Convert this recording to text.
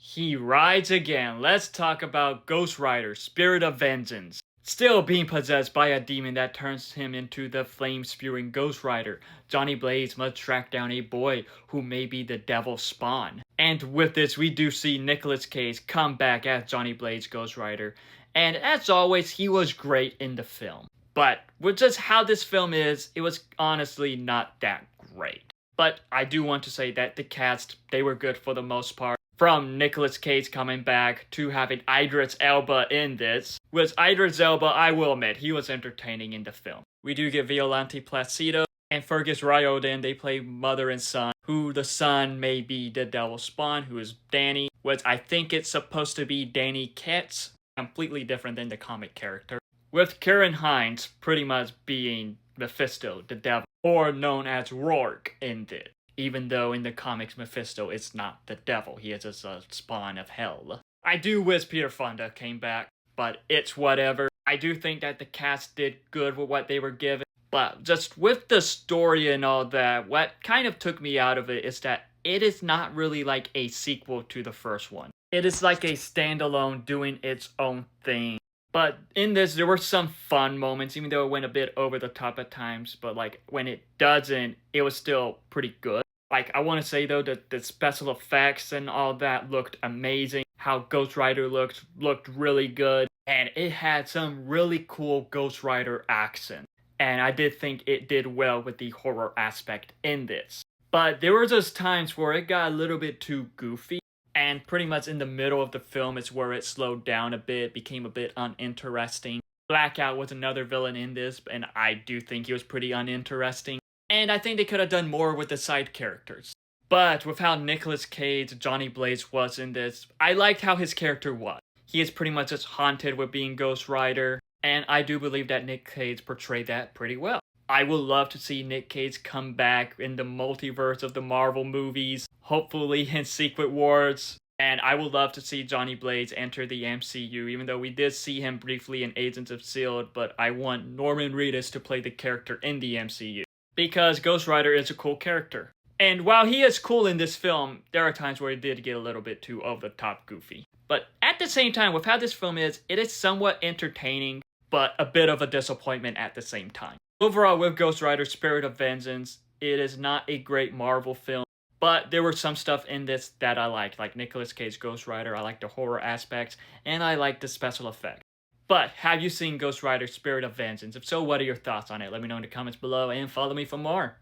He rides again. Let's talk about Ghost Rider, Spirit of Vengeance. Still being possessed by a demon that turns him into the flame-spewing Ghost Rider, Johnny Blaze must track down a boy who may be the devil's spawn. And with this, we do see Nicolas Cage come back as Johnny Blaze Ghost Rider. And as always, he was great in the film. But with just how this film is, it was honestly not that great. But I do want to say that the cast, they were good for the most part. From Nicolas Cage coming back to having Idris Elba in this. With Idris Elba, I will admit, he was entertaining in the film. We do get Violante Placido and Fergus Riordan. They play mother and son, who the son may be the devil's spawn, who is Danny, which I think it's supposed to be Danny Ketz, completely different than the comic character. With Kieran Hines pretty much being Mephisto, the devil, or known as Rourke in this. Even though in the comics Mephisto is not the devil, he is just a spawn of hell. I do wish Peter Fonda came back, but it's whatever. I do think that the cast did good with what they were given, but just with the story and all that, what kind of took me out of it is that it is not really like a sequel to the first one. It is like a standalone doing its own thing. But in this, there were some fun moments, even though it went a bit over the top at times. But like when it doesn't, it was still pretty good. Like I want to say though that the special effects and all that looked amazing. How Ghost Rider looked really good. And it had some really cool Ghost Rider accent. And I did think it did well with the horror aspect in this. But there were just times where it got a little bit too goofy. And pretty much in the middle of the film is where it slowed down a bit, became a bit uninteresting. Blackout was another villain in this, and I do think he was pretty uninteresting. And I think they could have done more with the side characters. But with how Nicolas Cage, Johnny Blaze was in this, I liked how his character was. He is pretty much just haunted with being Ghost Rider, and I do believe that Nick Cage portrayed that pretty well. I would love to see Nick Cage come back in the multiverse of the Marvel movies, hopefully in Secret Wars. And I would love to see Johnny Blaze enter the MCU, even though we did see him briefly in Agents of S.H.I.E.L.D., but I want Norman Reedus to play the character in the MCU. Because Ghost Rider is a cool character. And while he is cool in this film, there are times where it did get a little bit too over-the-top goofy. But at the same time, with how this film is, it is somewhat entertaining, but a bit of a disappointment at the same time. Overall, with Ghost Rider Spirit of Vengeance, it is not a great Marvel film, but there were some stuff in this that I liked, like Nicolas Cage Ghost Rider. I like the horror aspects, and I like the special effects. But have you seen Ghost Rider Spirit of Vengeance? If so, what are your thoughts on it? Let me know in the comments below, and follow me for more.